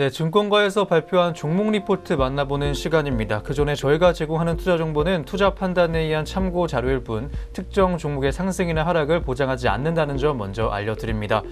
네, 증권가에서 발표한 종목 리포트 만나보는 시간입니다. 그 전에 저희가 제공하는 투자 정보는 투자 판단에 의한 참고 자료일 뿐 특정 종목의 상승이나 하락을 보장하지 않는다는 점 먼저 알려드립니다.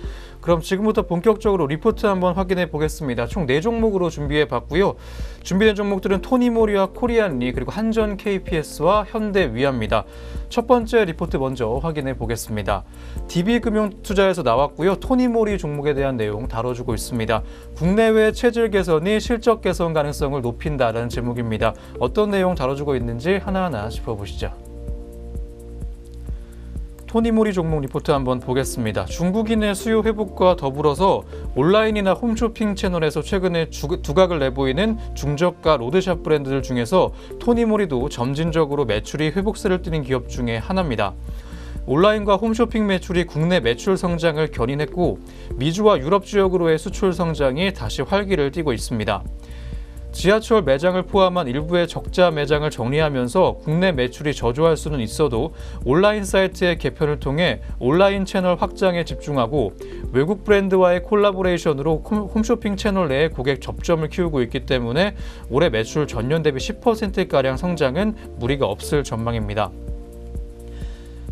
그럼 지금부터 본격적으로 리포트 한번 확인해 보겠습니다. 총 4종목으로 준비해 봤고요. 준비된 종목들은 토니모리와 코리안리 그리고 한전 KPS와 현대위아입니다. 첫 번째 리포트 먼저 확인해 보겠습니다. DB금융투자에서 나왔고요. 토니모리 종목에 대한 내용 다뤄주고 있습니다. 국내외 체질 개선이 실적 개선 가능성을 높인다라는 제목입니다. 어떤 내용 다뤄주고 있는지 하나하나 짚어보시죠. 토니모리 종목 리포트 한번 보겠습니다. 중국인의 수요 회복과 더불어서 온라인이나 홈쇼핑 채널에서 최근에 두각을 내보이는 중저가 로드샵 브랜드들 중에서 토니모리도 점진적으로 매출이 회복세를 띠는 기업 중에 하나입니다. 온라인과 홈쇼핑 매출이 국내 매출 성장을 견인했고 미주와 유럽 지역으로의 수출 성장이 다시 활기를 띠고 있습니다. 지하철 매장을 포함한 일부의 적자 매장을 정리하면서 국내 매출이 저조할 수는 있어도 온라인 사이트의 개편을 통해 온라인 채널 확장에 집중하고 외국 브랜드와의 콜라보레이션으로 홈쇼핑 채널 내에 고객 접점을 키우고 있기 때문에 올해 매출 전년 대비 10%가량 성장은 무리가 없을 전망입니다.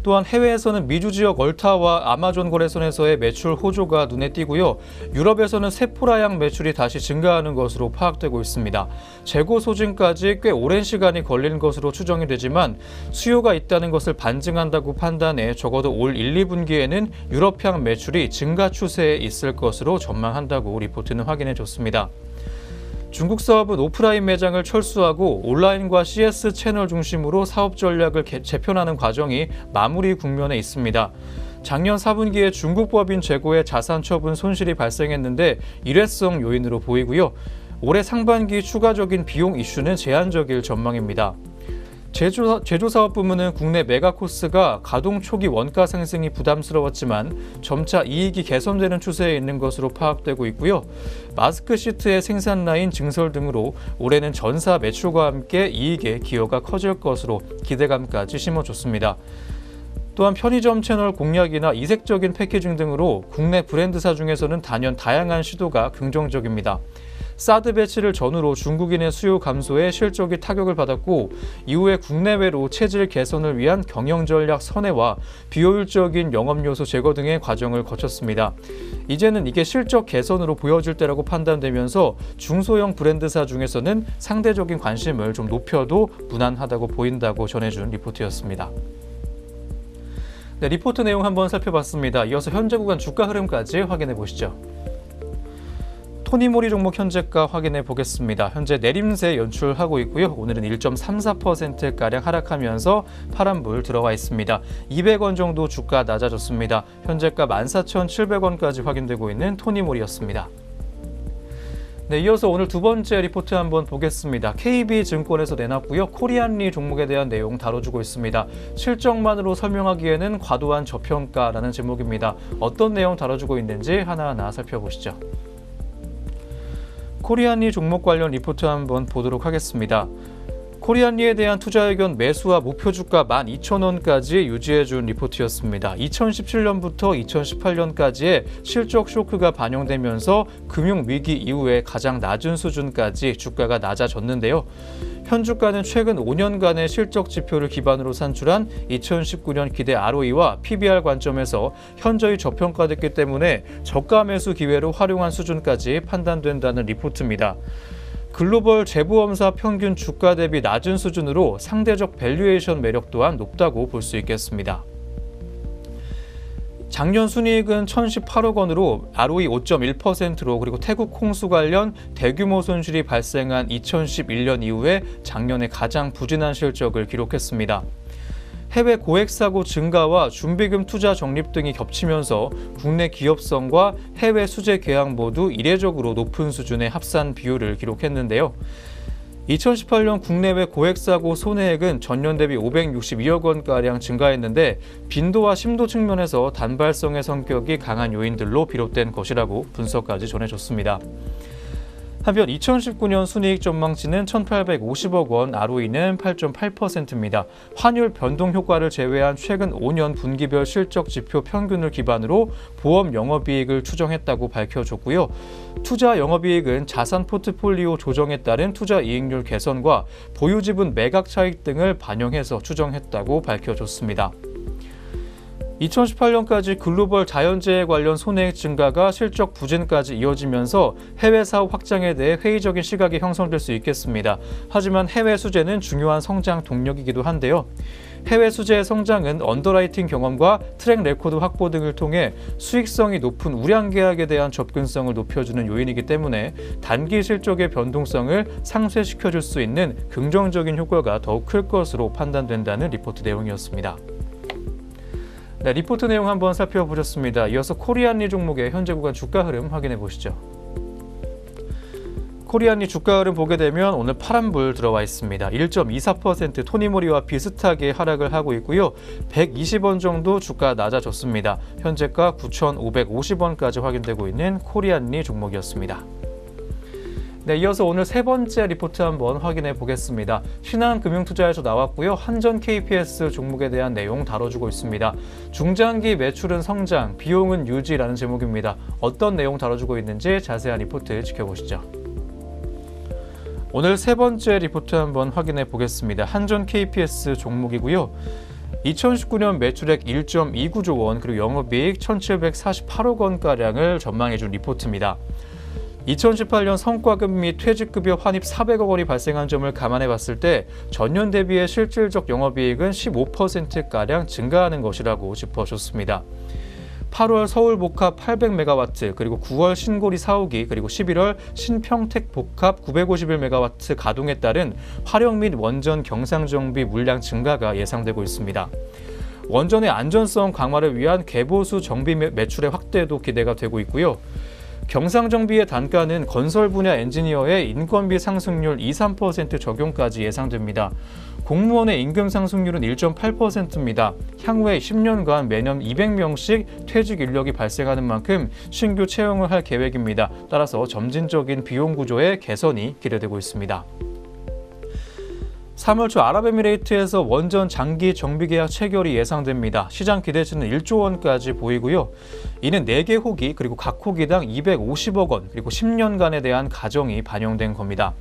또한 해외에서는 미주 지역 얼타와 아마존 거래선에서의 매출 호조가 눈에 띄고요. 유럽에서는 세포라양 매출이 다시 증가하는 것으로 파악되고 있습니다. 재고 소진까지 꽤 오랜 시간이 걸리는 것으로 추정이 되지만 수요가 있다는 것을 반증한다고 판단해 적어도 올 1, 2분기에는 유럽향 매출이 증가 추세에 있을 것으로 전망한다고 리포트는 확인해줬습니다. 중국 사업은 오프라인 매장을 철수하고 온라인과 CS 채널 중심으로 사업 전략을 재편하는 과정이 마무리 국면에 있습니다. 작년 4분기에 중국 법인 재고에 자산 처분 손실이 발생했는데 일회성 요인으로 보이고요. 올해 상반기 추가적인 비용 이슈는 제한적일 전망입니다. 제조사업 부문은 국내 메가코스가 가동 초기 원가 상승이 부담스러웠지만 점차 이익이 개선되는 추세에 있는 것으로 파악되고 있고요. 마스크 시트의 생산 라인 증설 등으로 올해는 전사 매출과 함께 이익의 기여가 커질 것으로 기대감까지 심어줬습니다. 또한 편의점 채널 공략이나 이색적인 패키징 등으로 국내 브랜드사 중에서는 단연 다양한 시도가 긍정적입니다. 사드 배치를 전후로 중국인의 수요 감소에 실적이 타격을 받았고 이후에 국내외로 체질 개선을 위한 경영 전략 선회와 비효율적인 영업 요소 제거 등의 과정을 거쳤습니다. 이제는 이게 실적 개선으로 보여질 때라고 판단되면서 중소형 브랜드사 중에서는 상대적인 관심을 좀 높여도 무난하다고 보인다고 전해준 리포트였습니다. 네, 리포트 내용 한번 살펴봤습니다. 이어서 현재 구간 주가 흐름까지 확인해 보시죠. 토니모리 종목 현재가 확인해 보겠습니다. 현재 내림세 연출하고 있고요. 오늘은 1.34%가량 하락하면서 파란불 들어와 있습니다. 200원 정도 주가 낮아졌습니다. 현재가 14,700원까지 확인되고 있는 토니모리였습니다. 네, 이어서 오늘 두 번째 리포트 한번 보겠습니다. KB증권에서 내놨고요. 코리안리 종목에 대한 내용 다뤄주고 있습니다. 실적만으로 설명하기에는 과도한 저평가라는 제목입니다. 어떤 내용 다뤄주고 있는지 하나하나 살펴보시죠. 코리안리 종목 관련 리포트 한번 보도록 하겠습니다. 코리안리에 대한 투자 의견 매수와 목표 주가 12,000원까지 유지해준 리포트였습니다. 2017년부터 2018년까지의 실적 쇼크가 반영되면서 금융위기 이후에 가장 낮은 수준까지 주가가 낮아졌는데요. 현 주가는 최근 5년간의 실적 지표를 기반으로 산출한 2019년 기대 ROE와 PBR 관점에서 현저히 저평가됐기 때문에 저가 매수 기회로 활용한 수준까지 판단된다는 리포트입니다. 글로벌 재보험사 평균 주가 대비 낮은 수준으로 상대적 밸류에이션 매력 또한 높다고 볼 수 있겠습니다. 작년 순이익은 1,018억 원으로 ROE 5.1%로 그리고 태국 홍수 관련 대규모 손실이 발생한 2011년 이후에 작년에 가장 부진한 실적을 기록했습니다. 해외 고액 사고 증가와 준비금 투자 적립 등이 겹치면서 국내 기업성과 해외 수재 계약 모두 이례적으로 높은 수준의 합산 비율을 기록했는데요. 2018년 국내외 고액사고 손해액은 전년 대비 562억 원가량 증가했는데 빈도와 심도 측면에서 단발성의 성격이 강한 요인들로 비롯된 것이라고 분석까지 전해줬습니다. 한편 2019년 순이익 전망치는 1,850억 원, ROE는 8.8%입니다. 환율 변동 효과를 제외한 최근 5년 분기별 실적 지표 평균을 기반으로 보험 영업이익을 추정했다고 밝혀줬고요. 투자 영업이익은 자산 포트폴리오 조정에 따른 투자 이익률 개선과 보유지분 매각 차익 등을 반영해서 추정했다고 밝혀줬습니다. 2018년까지 글로벌 자연재해 관련 손해액 증가가 실적 부진까지 이어지면서 해외 사업 확장에 대해 회의적인 시각이 형성될 수 있겠습니다. 하지만 해외 수재는 중요한 성장 동력이기도 한데요. 해외 수재의 성장은 언더라이팅 경험과 트랙 레코드 확보 등을 통해 수익성이 높은 우량 계약에 대한 접근성을 높여주는 요인이기 때문에 단기 실적의 변동성을 상쇄시켜줄 수 있는 긍정적인 효과가 더욱 클 것으로 판단된다는 리포트 내용이었습니다. 네, 리포트 내용 한번 살펴보셨습니다. 이어서 코리안리 종목의 현재 구간 주가 흐름 확인해 보시죠. 코리안리 주가 흐름 보게 되면 오늘 파란불 들어와 있습니다. 1.24% 토니모리와 비슷하게 하락을 하고 있고요. 120원 정도 주가 낮아졌습니다. 현재가 9,550원까지 확인되고 있는 코리안리 종목이었습니다. 네, 이어서 오늘 세 번째 리포트 한번 확인해 보겠습니다. 신한금융투자에서 나왔고요. 한전 KPS 종목에 대한 내용 다뤄주고 있습니다. 중장기 매출은 성장, 비용은 유지라는 제목입니다. 어떤 내용 다뤄주고 있는지 자세한 리포트 지켜보시죠. 오늘 세 번째 리포트 한번 확인해 보겠습니다. 한전 KPS 종목이고요. 2019년 매출액 1.29조 원, 그리고 영업이익 1,748억 원가량을 전망해준 리포트입니다. 2018년 성과급 및 퇴직급여 환입 400억 원이 발생한 점을 감안해 봤을 때 전년 대비의 실질적 영업이익은 15%가량 증가하는 것이라고 짚어줬습니다. 8월 서울복합 800메가와트, 그리고 9월 신고리 4호기, 그리고 11월 신평택 복합 951메가와트 가동에 따른 화력 및 원전 경상정비 물량 증가가 예상되고 있습니다. 원전의 안전성 강화를 위한 개보수 정비 매출의 확대도 기대가 되고 있고요. 경상정비의 단가는 건설 분야 엔지니어의 인건비 상승률 2~3% 적용까지 예상됩니다. 공무원의 임금 상승률은 1.8%입니다. 향후에 10년간 매년 200명씩 퇴직 인력이 발생하는 만큼 신규 채용을 할 계획입니다. 따라서 점진적인 비용 구조의 개선이 기대되고 있습니다. 3월 초 아랍에미레이트에서 원전 장기 정비 계약 체결이 예상됩니다. 시장 기대치는 1조 원까지 보이고요. 이는 4개 호기, 그리고 각 호기당 250억 원, 그리고 10년간에 대한 가정이 반영된 겁니다.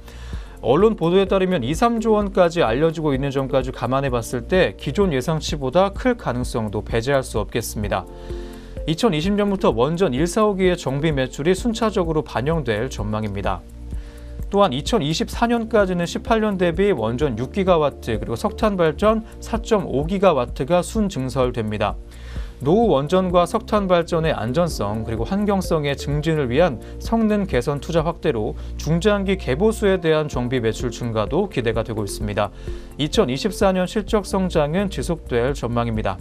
언론 보도에 따르면 2~3조 원까지 알려지고 있는 점까지 감안해 봤을 때 기존 예상치보다 클 가능성도 배제할 수 없겠습니다. 2020년부터 원전 1, 4호기의 정비 매출이 순차적으로 반영될 전망입니다. 또한 2024년까지는 18년 대비 원전 6기가와트, 그리고 석탄 발전 4.5기가와트가 순증설됩니다. 노후 원전과 석탄 발전의 안전성, 그리고 환경성의 증진을 위한 성능 개선 투자 확대로 중장기 개보수에 대한 정비 매출 증가도 기대가 되고 있습니다. 2024년 실적 성장은 지속될 전망입니다.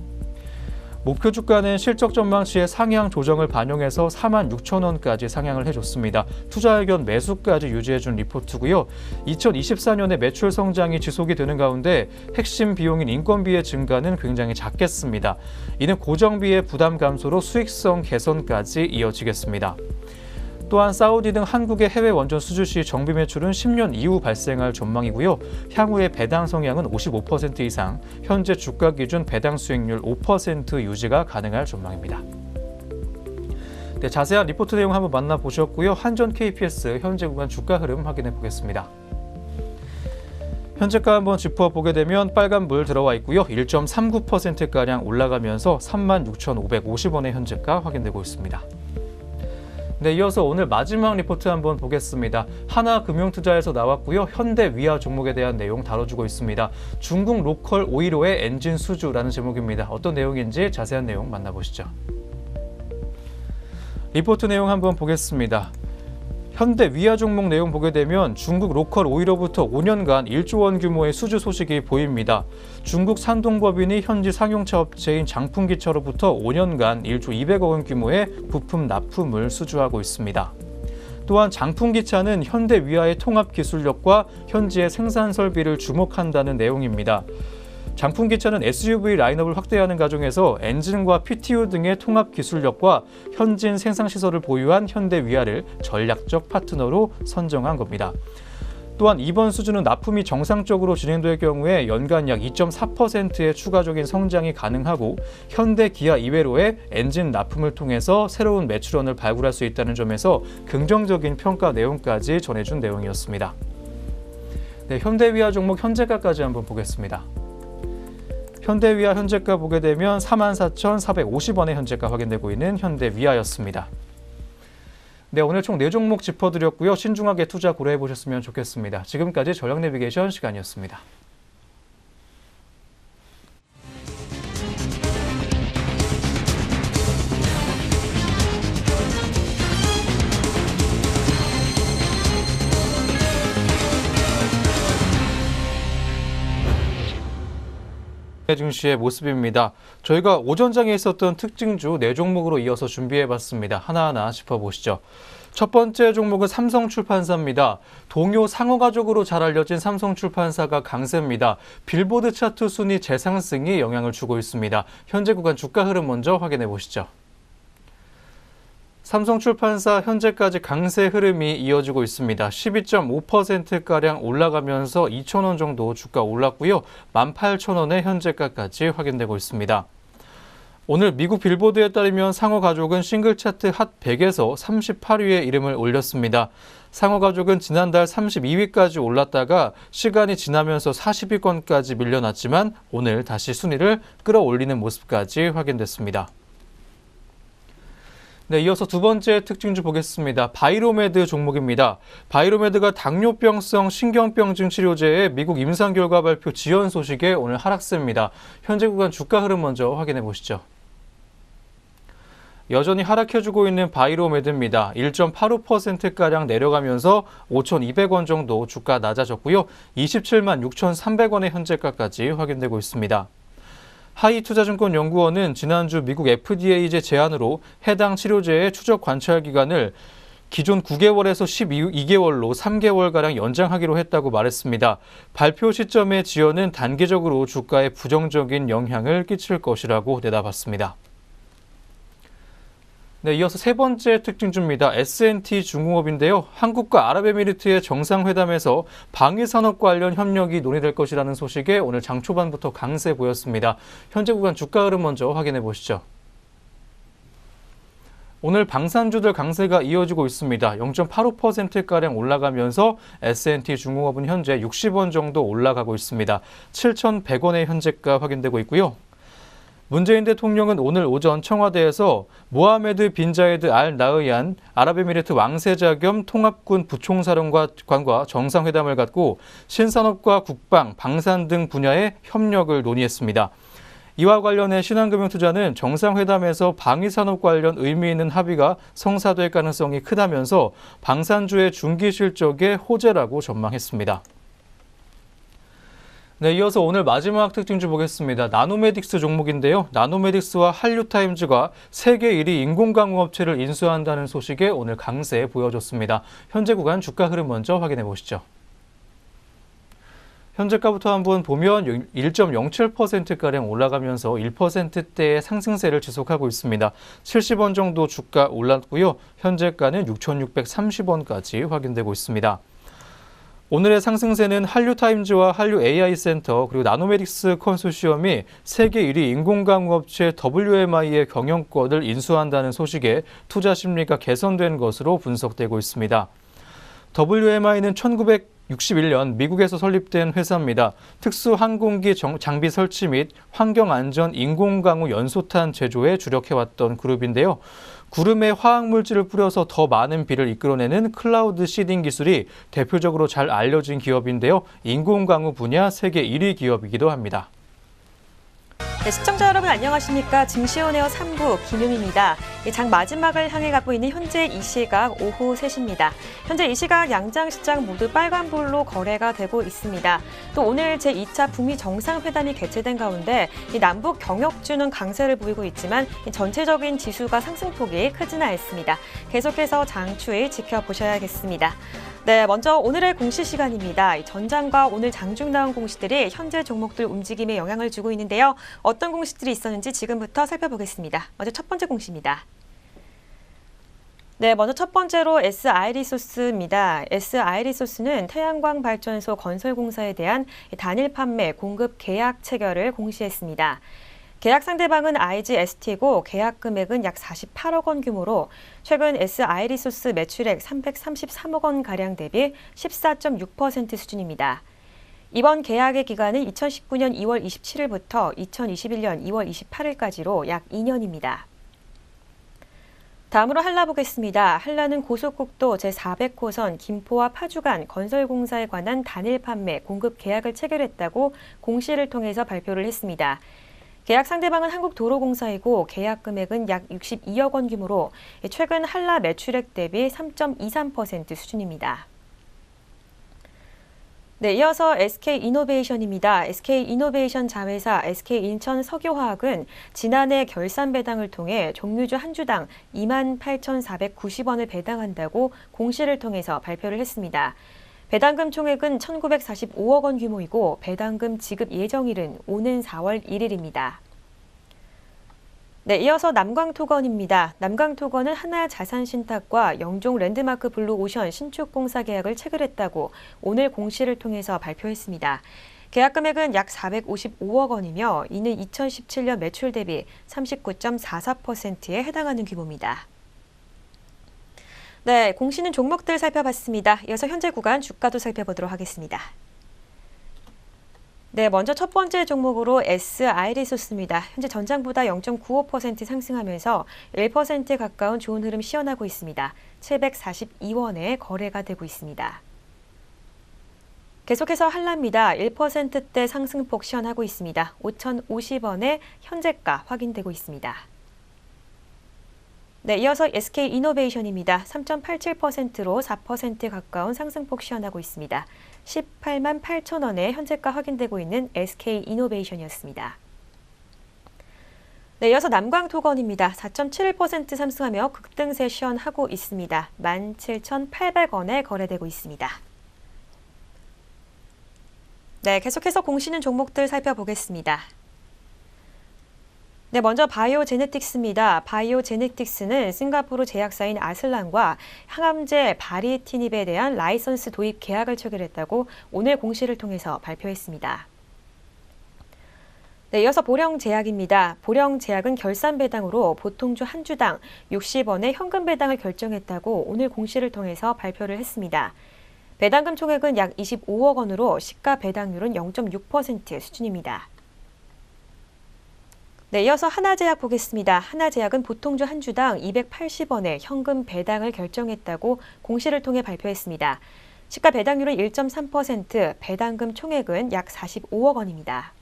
목표 주가는 실적 전망치의 상향 조정을 반영해서 46,000원까지 상향을 해줬습니다. 투자 의견 매수까지 유지해준 리포트고요. 2024년에 매출 성장이 지속이 되는 가운데 핵심 비용인 인건비의 증가는 굉장히 작겠습니다. 이는 고정비의 부담 감소로 수익성 개선까지 이어지겠습니다. 또한 사우디 등 한국의 해외 원전 수주 시 정비 매출은 10년 이후 발생할 전망이고요. 향후의 배당 성향은 55% 이상, 현재 주가 기준 배당 수익률 5% 유지가 가능할 전망입니다. 네, 자세한 리포트 내용 한번 만나보셨고요. 한전 KPS 현재 구간 주가 흐름 확인해 보겠습니다. 현재가 한번 짚어보게 되면 빨간불 들어와 있고요. 1.39%가량 올라가면서 36,550원의 현재가 확인되고 있습니다. 네, 이어서 오늘 마지막 리포트 한번 보겠습니다. 하나금융투자에서 나왔고요. 현대위아 종목에 대한 내용 다뤄주고 있습니다. 중국 로컬 오일오의 엔진 수주라는 제목입니다. 어떤 내용인지 자세한 내용 만나보시죠. 리포트 내용 한번 보겠습니다. 현대위아 종목 내용 보게 되면 중국 로컬 오일오부터 5년간 1조 원 규모의 수주 소식이 보입니다. 중국 산동법인이 현지 상용차 업체인 장풍기차로부터 5년간 1조 200억 원 규모의 부품 납품을 수주하고 있습니다. 또한 장풍기차는 현대위아의 통합 기술력과 현지의 생산 설비를 주목한다는 내용입니다. 장품 기차는 SUV 라인업을 확대하는 과정에서 엔진과 PTU 등의 통합 기술력과 현진 생산 시설을 보유한 현대위아를 전략적 파트너로 선정한 겁니다. 또한 이번 수준은 납품이 정상적으로 진행될 경우에 연간 약 2.4%의 추가적인 성장이 가능하고 현대, 기아 이외로의 엔진 납품을 통해서 새로운 매출원을 발굴할 수 있다는 점에서 긍정적인 평가 내용까지 전해준 내용이었습니다. 네, 현대위아 종목 현재가까지 한번 보겠습니다. 현대위아 현재가 보게 되면 44,450원의 현재가 확인되고 있는 현대위아였습니다. 네, 오늘 총 4종목 짚어드렸고요. 신중하게 투자 고려해 보셨으면 좋겠습니다. 지금까지 전략 내비게이션 시간이었습니다. 증시의 모습입니다. 저희가 오전장에 있었던 특징주 4종목으로 이어서 준비해봤습니다. 하나하나 짚어보시죠. 첫 번째 종목은 삼성출판사입니다. 동요 상호가족으로 잘 알려진 삼성출판사가 강세입니다. 빌보드 차트 순위 재상승이 영향을 주고 있습니다. 현재 구간 주가 흐름 먼저 확인해 보시죠. 삼성출판사 현재까지 강세 흐름이 이어지고 있습니다. 12.5%가량 올라가면서 2,000원 정도 주가 올랐고요. 18,000원의 현재가까지 확인되고 있습니다. 오늘 미국 빌보드에 따르면 상호가족은 싱글 차트 핫 100에서 38위에 이름을 올렸습니다. 상호가족은 지난달 32위까지 올랐다가 시간이 지나면서 40위권까지 밀려났지만 오늘 다시 순위를 끌어올리는 모습까지 확인됐습니다. 네, 이어서 두 번째 특징주 보겠습니다. 바이로메드 종목입니다. 바이로메드가 당뇨병성 신경병증 치료제의 미국 임상 결과 발표 지연 소식에 오늘 하락세입니다. 현재 구간 주가 흐름 먼저 확인해 보시죠. 여전히 하락해주고 있는 바이로메드입니다. 1.85%가량 내려가면서 5,200원 정도 주가 낮아졌고요. 27만 6,300원의 현재가까지 확인되고 있습니다. 하이투자증권연구원은 지난주 미국 FDA제 제안으로 해당 치료제의 추적 관찰 기간을 기존 9개월에서 12개월로 3개월가량 연장하기로 했다고 말했습니다. 발표 시점의 지연은 단기적으로 주가에 부정적인 영향을 끼칠 것이라고 내다봤습니다. 네, 이어서 세 번째 특징주입니다. S&T 중공업인데요. 한국과 아랍에미리트의 정상회담에서 방위산업 관련 협력이 논의될 것이라는 소식에 오늘 장 초반부터 강세 보였습니다. 현재 구간 주가 흐름 먼저 확인해 보시죠. 오늘 방산주들 강세가 이어지고 있습니다. 0.85%가량 올라가면서 S&T 중공업은 현재 60원 정도 올라가고 있습니다. 7,100원의 현재가 확인되고 있고요. 문재인 대통령은 오늘 오전 청와대에서 모하메드 빈 자이드 알 나흐얀 아랍에미리트 왕세자 겸 통합군 부총사령관과 정상회담을 갖고 신산업과 국방, 방산 등 분야의 협력을 논의했습니다. 이와 관련해 신한금융투자는 정상회담에서 방위산업 관련 의미 있는 합의가 성사될 가능성이 크다면서 방산주의 중기 실적의 호재라고 전망했습니다. 네, 이어서 오늘 마지막 특징주 보겠습니다. 나노메딕스 종목인데요. 나노메딕스와 한류타임즈가 세계 1위 인공강우 업체를 인수한다는 소식에 오늘 강세 보여줬습니다. 현재 구간 주가 흐름 먼저 확인해 보시죠. 현재가부터 한번 보면 1.07%가량 올라가면서 1%대의 상승세를 지속하고 있습니다. 70원 정도 주가 올랐고요. 현재가는 6,630원까지 확인되고 있습니다. 오늘의 상승세는 한류타임즈와 한류 AI센터 그리고 나노메딕스 컨소시엄이 세계 1위 인공강우 업체 WMI의 경영권을 인수한다는 소식에 투자 심리가 개선된 것으로 분석되고 있습니다. WMI는 1961년 미국에서 설립된 회사입니다. 특수 항공기 장비 설치 및 환경안전 인공강우 연소탄 제조에 주력해왔던 그룹인데요. 구름에 화학물질을 뿌려서 더 많은 비를 이끌어내는 클라우드 시딩 기술이 대표적으로 잘 알려진 기업인데요. 인공강우 분야 세계 1위 기업이기도 합니다. 네, 시청자 여러분 안녕하십니까. 증시온에어 3부 김용입니다. 장 마지막을 향해 가고 있는 현재 이 시각 오후 3시입니다. 현재 이 시각 양장시장 모두 빨간불로 거래가 되고 있습니다. 또 오늘 제2차 북미 정상회담이 개최된 가운데 이 남북 경협주는 강세를 보이고 있지만 전체적인 지수가 상승폭이 크지는 않습니다. 계속해서 장 추이 지켜보셔야겠습니다. 네, 먼저 오늘의 공시 시간입니다. 전장과 오늘 장중 나온 공시들이 현재 종목들 움직임에 영향을 주고 있는데요. 어떤 공시들이 있었는지 지금부터 살펴보겠습니다. 먼저 첫 번째 공시입니다. 네, 먼저 첫 번째로 SI리소스입니다. SI리소스는 태양광 발전소 건설공사에 대한 단일 판매 공급 계약 체결을 공시했습니다. 계약 상대방은 IGST고 계약 금액은 약 48억 원 규모로 최근 SI리소스 매출액 333억 원 가량 대비 14.6% 수준입니다. 이번 계약의 기간은 2019년 2월 27일부터 2021년 2월 28일까지로 약 2년입니다. 다음으로 한라 보겠습니다. 한라는 고속국도 제400호선 김포와 파주 간 건설공사에 관한 단일 판매 공급 계약을 체결했다고 공시를 통해서 발표를 했습니다. 계약 상대방은 한국도로공사이고 계약 금액은 약 62억 원 규모로 최근 한라 매출액 대비 3.23% 수준입니다. 네, 이어서 SK이노베이션입니다. SK이노베이션 자회사 SK인천석유화학은 지난해 결산 배당을 통해 종류주 한 주당 28,490원을 배당한다고 공시를 통해서 발표를 했습니다. 배당금 총액은 1,945억 원 규모이고 배당금 지급 예정일은 오는 4월 1일입니다. 네, 이어서 남광토건입니다. 남광토건은 하나자산신탁과 영종 랜드마크 블루오션 신축공사 계약을 체결했다고 오늘 공시를 통해서 발표했습니다. 계약 금액은 약 455억 원이며 이는 2017년 매출 대비 39.44%에 해당하는 규모입니다. 네, 공시는 종목들 살펴봤습니다. 이어서 현재 구간 주가도 살펴보도록 하겠습니다. 네, 먼저 첫 번째 종목으로 SI리소스입니다. 현재 전장보다 0.95% 상승하면서 1% 가까운 좋은 흐름 시현하고 있습니다. 742원에 거래가 되고 있습니다. 계속해서 한라입니다. 1%대 상승폭 시현하고 있습니다. 5,050원에 현재가 확인되고 있습니다. 네, 이어서 SK이노베이션입니다. 3.87%로 4% 가까운 상승폭 시현하고 있습니다. 18만 8천 원에 현재가 확인되고 있는 SK이노베이션이었습니다. 네, 이어서 남광토건입니다. 4.71% 상승하며 급등세 시현하고 있습니다. 17,800원에 거래되고 있습니다. 네, 계속해서 공시는 종목들 살펴보겠습니다. 네, 먼저 바이오제네틱스입니다. 바이오제네틱스는 싱가포르 제약사인 아슬란과 항암제 바리티닙에 대한 라이선스 도입 계약을 체결했다고 오늘 공시를 통해서 발표했습니다. 네, 이어서 보령제약입니다. 보령제약은 결산 배당으로 보통주 한 주당 60원의 현금 배당을 결정했다고 오늘 공시를 통해서 발표를 했습니다. 배당금 총액은 약 25억 원으로 시가 배당률은 0.6% 수준입니다. 네, 이어서 하나제약 보겠습니다. 하나제약은 보통주 한 주당 280원의 현금 배당을 결정했다고 공시를 통해 발표했습니다. 시가 배당률은 1.3%, 배당금 총액은 약 45억 원입니다.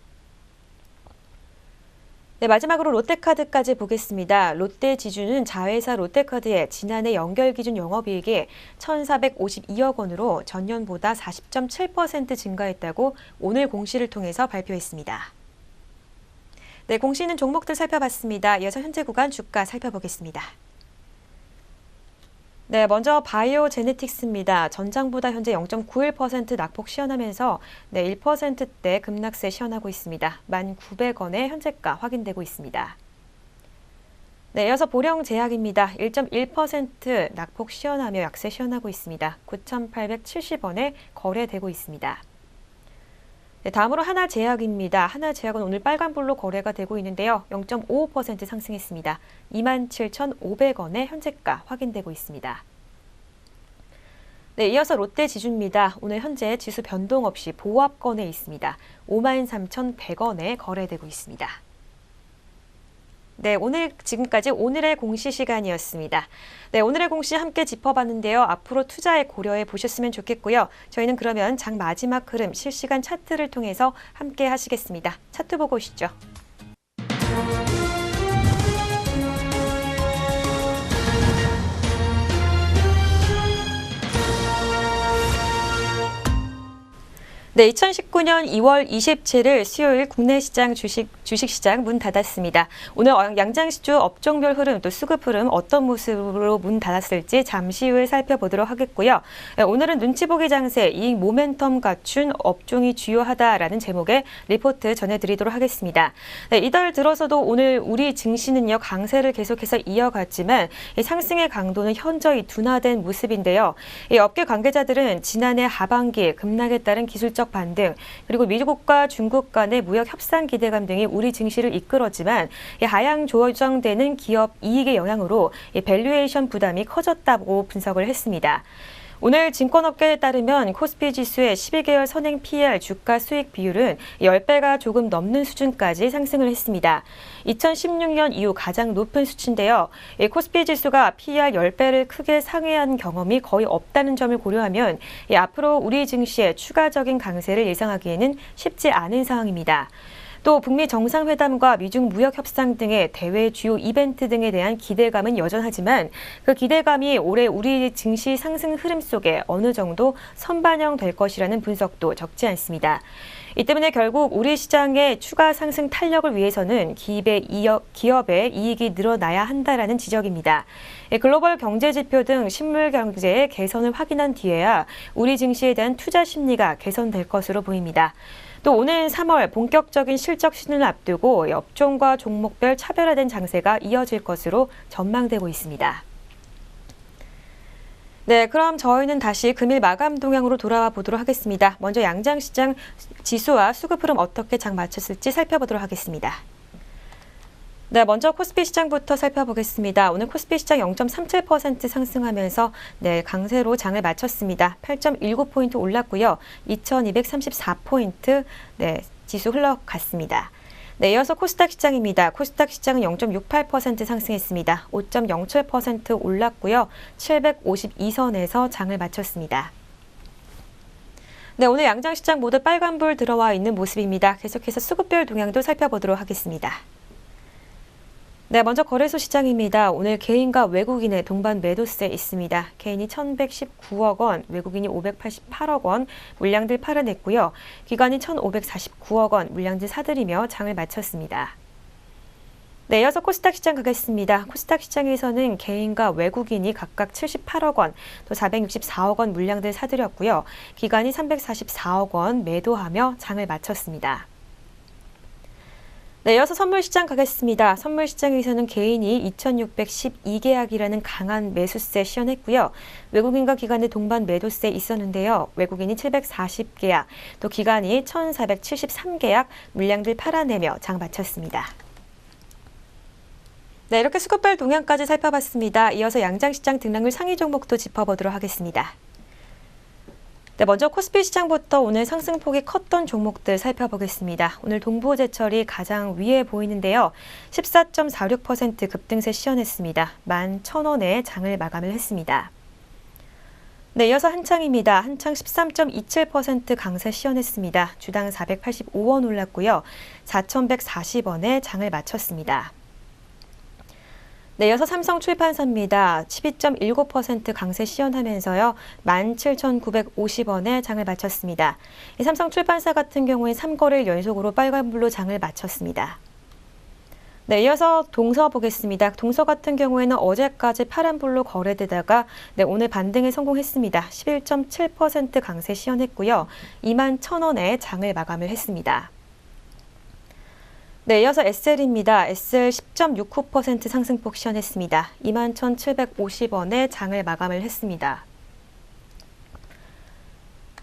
네, 마지막으로 롯데카드까지 보겠습니다. 롯데지주는 자회사 롯데카드의 지난해 연결 기준 영업이익이 1,452억 원으로 전년보다 40.7% 증가했다고 오늘 공시를 통해서 발표했습니다. 네, 공시는 종목들 살펴봤습니다. 이어서 현재 구간 주가 살펴보겠습니다. 네, 먼저 바이오제네틱스입니다. 전장보다 현재 0.91% 낙폭 시현하면서 1%대 급락세 시현하고 있습니다. 1,900원에 현재가 확인되고 있습니다. 네, 이어서 보령제약입니다. 1.1% 낙폭 시현하며 약세 시현하고 있습니다. 9,870원에 거래되고 있습니다. 네, 다음으로 하나제약입니다. 하나제약은 오늘 빨간불로 거래가 되고 있는데요. 0.55% 상승했습니다. 27,500원에 현재가 확인되고 있습니다. 네, 이어서 롯데지주입니다. 오늘 현재 지수 변동 없이 보합권에 있습니다. 53,100원에 거래되고 있습니다. 네, 지금까지 오늘의 공시 시간이었습니다. 네, 오늘의 공시 함께 짚어봤는데요. 앞으로 투자에 고려해 보셨으면 좋겠고요. 저희는 그러면 장 마지막 흐름 실시간 차트를 통해서 함께 하시겠습니다. 차트 보고 오시죠. 네, 2019년 2월 27일 수요일 국내 시장 주식시장 문 닫았습니다. 오늘 양장시주 업종별 흐름 또 수급 흐름 어떤 모습으로 문 닫았을지 잠시 후에 살펴보도록 하겠고요. 오늘은 눈치 보기 장세, 이익 모멘텀 갖춘 업종이 주요하다라는 제목의 리포트 전해드리도록 하겠습니다. 네, 이달 들어서도 오늘 우리 증시는요 강세를 계속해서 이어갔지만 상승의 강도는 현저히 둔화된 모습인데요. 업계 관계자들은 지난해 하반기 급락에 따른 기술적 반등, 그리고 미국과 중국 간의 무역 협상 기대감 등이 우리 증시를 이끌었지만 하향 조정되는 기업 이익의 영향으로 밸류에이션 부담이 커졌다고 분석을 했습니다. 오늘 증권업계에 따르면 코스피 지수의 12개월 선행 PER 주가 수익 비율은 10배가 조금 넘는 수준까지 상승을 했습니다. 2016년 이후 가장 높은 수치인데요. 코스피 지수가 PER 10배를 크게 상회한 경험이 거의 없다는 점을 고려하면 앞으로 우리 증시의 추가적인 강세를 예상하기에는 쉽지 않은 상황입니다. 또 북미 정상회담과 미중 무역 협상 등의 대외 주요 이벤트 등에 대한 기대감은 여전하지만 그 기대감이 올해 우리 증시 상승 흐름 속에 어느 정도 선반영될 것이라는 분석도 적지 않습니다. 이 때문에 결국 우리 시장의 추가 상승 탄력을 위해서는 기업의 이익이 늘어나야 한다라는 지적입니다. 글로벌 경제 지표 등 실물 경제의 개선을 확인한 뒤에야 우리 증시에 대한 투자 심리가 개선될 것으로 보입니다. 또 오는 3월 본격적인 실적 시즌을 앞두고 업종과 종목별 차별화된 장세가 이어질 것으로 전망되고 있습니다. 네, 그럼 저희는 다시 금일 마감 동향으로 돌아와 보도록 하겠습니다. 먼저 양장시장 지수와 수급 흐름 어떻게 장 마쳤을지 살펴보도록 하겠습니다. 네, 먼저 코스피 시장부터 살펴보겠습니다. 오늘 코스피 시장 0.37% 상승하면서 강세로 장을 마쳤습니다. 8.19포인트 올랐고요. 2234포인트 지수 흘러갔습니다. 이어서 코스닥 시장입니다. 코스닥 시장은 0.68% 상승했습니다. 5.07% 올랐고요. 752선에서 장을 마쳤습니다. 오늘 양장시장 모두 빨간불 들어와 있는 모습입니다. 계속해서 수급별 동향도 살펴보도록 하겠습니다. 먼저 거래소 시장입니다. 오늘 개인과 외국인의 동반 매도세 있습니다. 개인이 1,119억 원, 외국인이 588억 원 물량들 팔아냈고요. 기관이 1,549억 원 물량들 사들이며 장을 마쳤습니다. 이어서 코스닥 시장 가겠습니다. 코스닥 시장에서는 개인과 외국인이 각각 78억 원, 또 464억 원 물량들 사들였고요. 기관이 344억 원 매도하며 장을 마쳤습니다. 이어서 선물시장 가겠습니다. 선물시장에서는 개인이 2,612계약이라는 강한 매수세 시연했고요. 외국인과 기관의 동반 매도세 있었는데요. 외국인이 740계약, 또 기관이 1,473계약 물량들 팔아내며 장 마쳤습니다. 이렇게 수급별 동향까지 살펴봤습니다. 이어서 양장시장 등락률 상위 종목도 짚어보도록 하겠습니다. 먼저 코스피 시장부터 오늘 상승폭이 컸던 종목들 살펴보겠습니다. 오늘 동부제철이 가장 위에 보이는데요. 14.46% 급등세 시연했습니다. 11,000원에 장을 마감을 했습니다. 이어서 한창입니다. 한창 13.27% 강세 시연했습니다. 주당 485원 올랐고요. 4,140원에 장을 마쳤습니다. 이어서 삼성출판사입니다. 12.19% 강세 시연하면서요. 17,950원에 장을 마쳤습니다. 이 삼성출판사 같은 경우에 3거래일 연속으로 빨간불로 장을 마쳤습니다. 이어서 동서 보겠습니다. 동서 같은 경우에는 어제까지 파란불로 거래되다가 오늘 반등에 성공했습니다. 11.7% 강세 시연했고요. 21,000원에 장을 마감을 했습니다. 이어서 SL입니다. SL 10.69% 상승폭 시연했습니다. 21,750원에 장을 마감을 했습니다.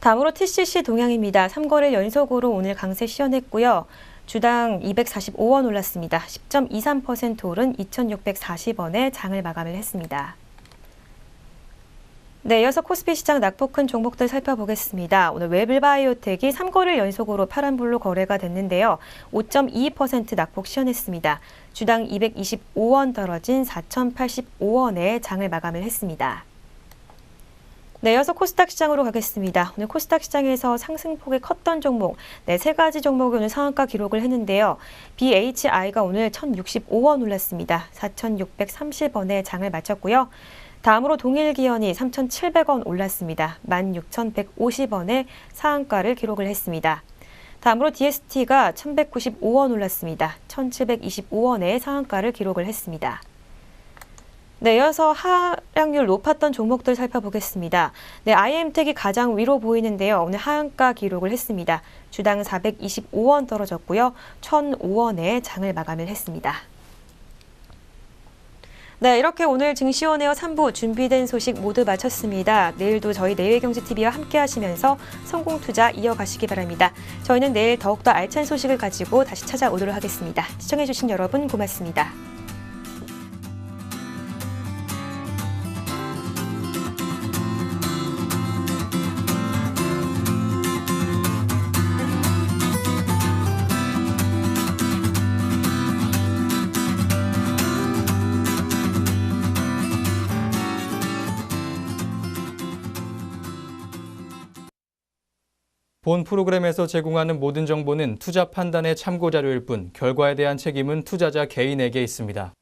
다음으로 TCC 동향입니다. 3거래일 연속으로 오늘 강세 시연했고요. 주당 245원 올랐습니다. 10.23% 오른 2,640원에 장을 마감을 했습니다. 이어서 코스피 시장 낙폭 큰 종목들 살펴보겠습니다. 오늘 웨블바이오텍이 3거래일 연속으로 파란불로 거래가 됐는데요. 5.22% 낙폭 시연했습니다. 주당 225원 떨어진 4,085원에 장을 마감을 했습니다. 이어서 코스닥 시장으로 가겠습니다. 오늘 코스닥 시장에서 상승폭이 컸던 종목, 세 가지 종목이 오늘 상한가 기록을 했는데요. BHI가 오늘 1,065원 올랐습니다. 4,630원에 장을 마쳤고요. 다음으로 동일기현이 3,700원 올랐습니다. 16,150원의 상한가를 기록을 했습니다. 다음으로 DST가 1,195원 올랐습니다. 1,725원의 상한가를 기록을 했습니다. 네, 이어서 하락률 높았던 종목들 살펴보겠습니다. 네, IM텍이 가장 위로 보이는데요. 오늘 하한가 기록을 했습니다. 주당 425원 떨어졌고요. 1,005원에 장을 마감을 했습니다. 네, 이렇게 오늘 증시원에어 3부 준비된 소식 모두 마쳤습니다. 내일도 저희 내외경제TV와 함께 하시면서 성공투자 이어가시기 바랍니다. 저희는 내일 더욱더 알찬 소식을 가지고 다시 찾아오도록 하겠습니다. 시청해주신 여러분 고맙습니다. 본 프로그램에서 제공하는 모든 정보는 투자 판단의 참고 자료일 뿐 결과에 대한 책임은 투자자 개인에게 있습니다.